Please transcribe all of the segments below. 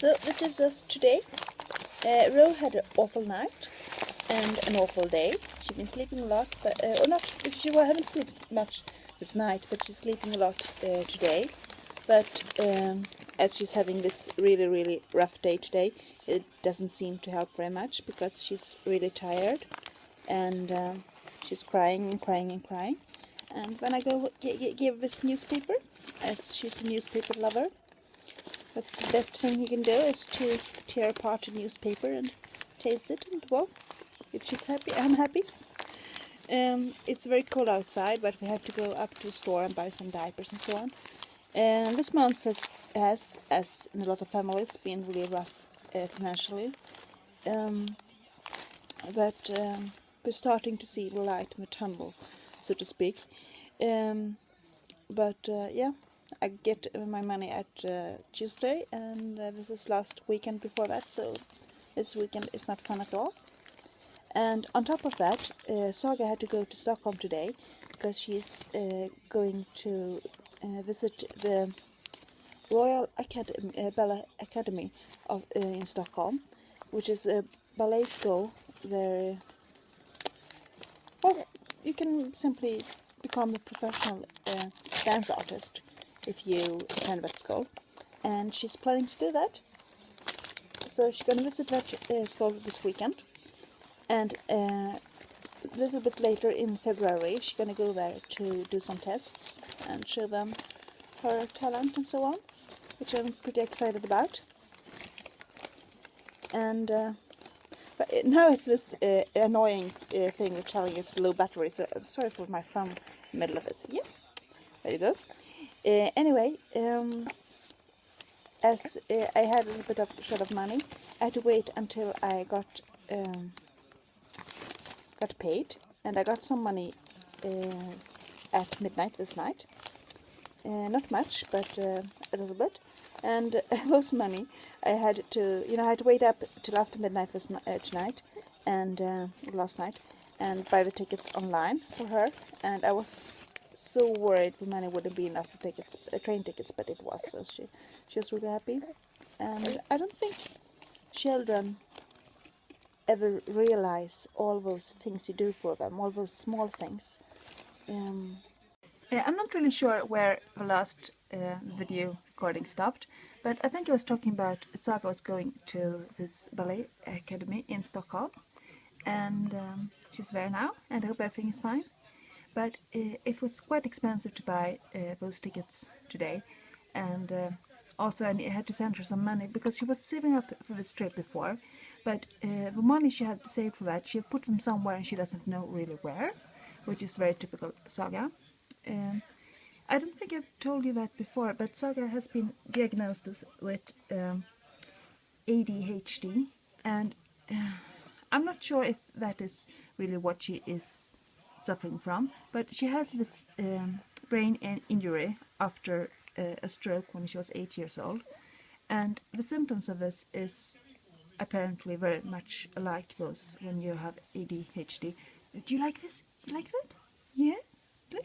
So this is us today. Ro had an awful night and an awful day. She's been sleeping a lot, but or not. She haven't slept much this night, but she's sleeping a lot today. But as she's having this really rough day today, it doesn't seem to help very much because she's really tired and she's crying and crying and crying. And when I go give this newspaper, as she's a newspaper lover, that's the best thing you can do, is to tear apart a newspaper and taste it, and well, if she's happy, I'm happy. It's very cold outside, but we have to go up to the store and buy some diapers and so on. And this month has, as in a lot of families, been really rough financially. But we're starting to see the light in the tunnel, so to speak. Yeah, I get my money at Tuesday, and this is last weekend before that, so this weekend is not fun at all. And on top of that, Saga had to go to Stockholm today because she's going to visit the Royal Ballet Academy in Stockholm, which is a ballet school where, well, you can simply become a professional dance artist if you attend that school, and she's planning to do that. So she's going to visit that school this weekend, and a little bit later in February she's going to go there to do some tests and show them her talent and so on, which I'm pretty excited about. And but now it's this annoying thing of telling it's low battery, so I'm sorry for my thumb in the middle of this. Yeah, there you go. Anyway, as I had a little bit of short of money, I had to wait until I got paid, and I got some money at midnight this night. Not much, but a little bit. And those money I had to, I had to wait up till after midnight tonight and last night, and buy the tickets online for her. And I was so worried the money wouldn't be enough for tickets, train tickets, but it was. So she was really happy. And I don't think children ever realize all those things you do for them, all those small things. I'm not really sure where the last video recording stopped, but I think I was talking about Saga was going to this ballet academy in Stockholm, and she's there now, and I hope everything is fine. But it was quite expensive to buy those tickets today, and also I had to send her some money because she was saving up for this trip before, but the money she had saved for that, she had put them somewhere and she doesn't know really where, which is very typical Saga. I don't think I've told you that before, but Saga has been diagnosed with ADHD, and I'm not sure if that is really what she is suffering from, but she has this brain injury after a stroke when she was 8 years old, and the symptoms of this is apparently very much alike those when you have ADHD. Do you like this? You like that? Yeah?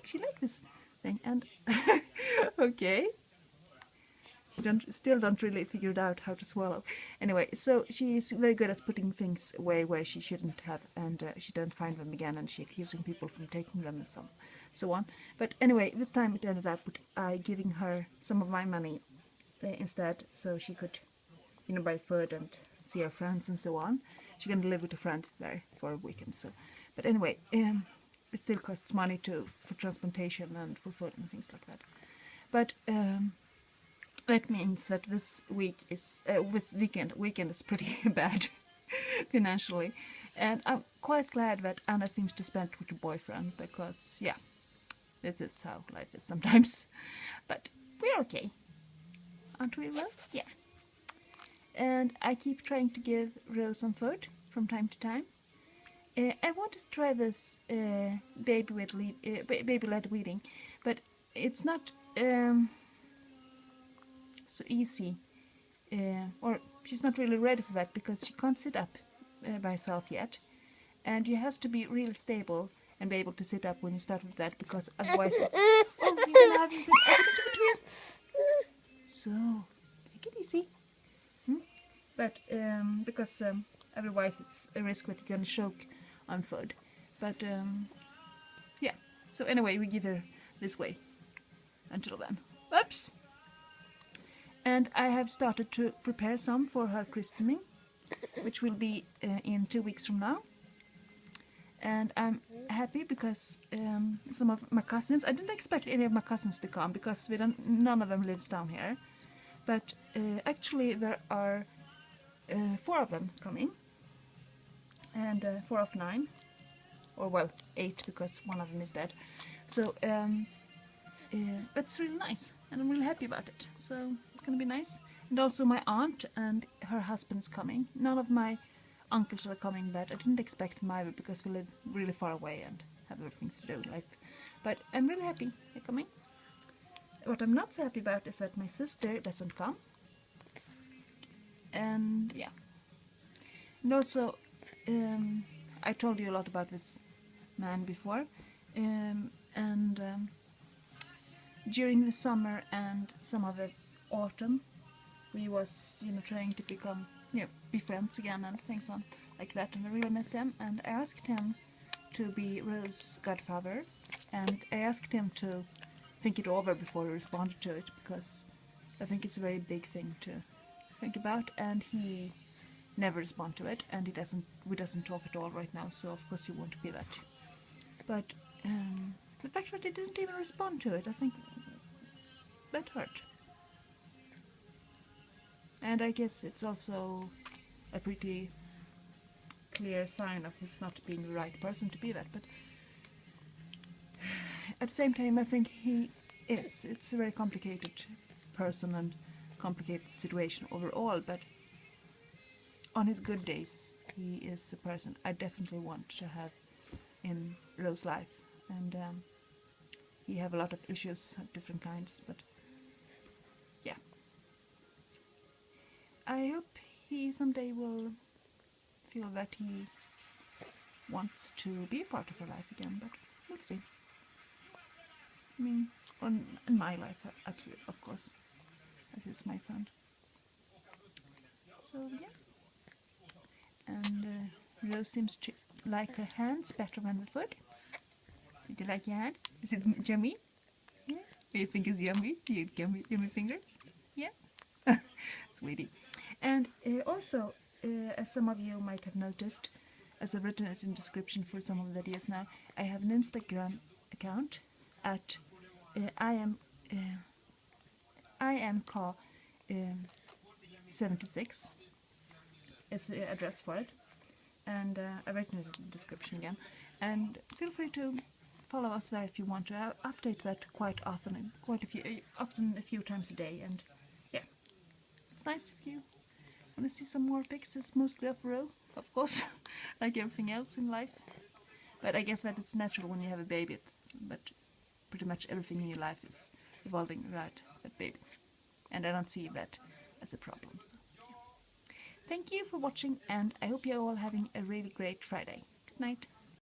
She like this thing, and okay. She still don't really figure it out how to swallow. Anyway, so she's very good at putting things away where she shouldn't have, and she don't find them again, and she's accusing people from taking them and so on. But anyway, this time it ended up with I giving her some of my money instead, so she could, buy food and see her friends and so on. She's going to live with a friend there for a weekend. So, but anyway, it still costs money for transportation and for food and things like that. But that means that this weekend is pretty bad financially, and I'm quite glad that Anna seems to spend with her boyfriend, because yeah, this is how life is sometimes. But we're okay, aren't we? Well, yeah. And I keep trying to give Rose some food from time to time. I want to try this baby-led weaning, but it's not so easy, or she's not really ready for that because she can't sit up by herself yet, and you has to be really stable and be able to sit up when you start with that, because otherwise it's you can have it. So take it easy. but because otherwise it's a risk that you're gonna choke on food. But yeah. So anyway, we give her this way until then. Oops. And I have started to prepare some for her christening, which will be in 2 weeks from now. And I'm happy because some of my cousins, I didn't expect any of my cousins to come because none of them lives down here. But actually there are 4 of them coming, and 4 of 9, or well, 8 because one of them is dead. So it's really nice, and I'm really happy about it. So it's gonna be nice. And also my aunt and her husband's coming. None of my uncles are coming, but I didn't expect them either because we live really far away and have other things to do in life. But I'm really happy they're coming. What I'm not so happy about is that my sister doesn't come. And yeah. And also, I told you a lot about this man before. During the summer and some of the autumn, we was, trying to become, be friends again and things on like that, and I really miss him. And I asked him to be Rose's godfather, and I asked him to think it over before he responded to it, because I think it's a very big thing to think about, and he never responded to it, and we doesn't talk at all right now, so of course he won't be that. But the fact that he didn't even respond to it, I think that hurt. And I guess it's also a pretty clear sign of his not being the right person to be that, but at the same time I think he is. It's a very complicated person and complicated situation overall, but on his good days he is a person I definitely want to have in Rose's life. And he have a lot of issues of different kinds, but yeah. I hope he someday will feel that he wants to be a part of her life again, but we'll see. I mean, in my life, absolutely, of course, as is my friend. So yeah. And Rose seems to like her hands better than the food. Did you like your hand? Is it yummy? Yeah. Do you think it's yummy? You have yummy fingers? Yeah. Sweetie. And also, as some of you might have noticed, as I've written it in the description for some of the videos now, I have an Instagram account at I am Ka 76 is the address for it, and I've written it in the description again. And feel free to follow us there if you want to. I update that quite often, often a few times a day, and yeah, it's nice if you want to see some more pics. It's mostly of Ro, of course, like everything else in life. But I guess that it's natural when you have a baby, but pretty much everything in your life is revolving around that baby. And I don't see that as a problem. So, yeah. Thank you for watching, and I hope you're all having a really great Friday. Good night.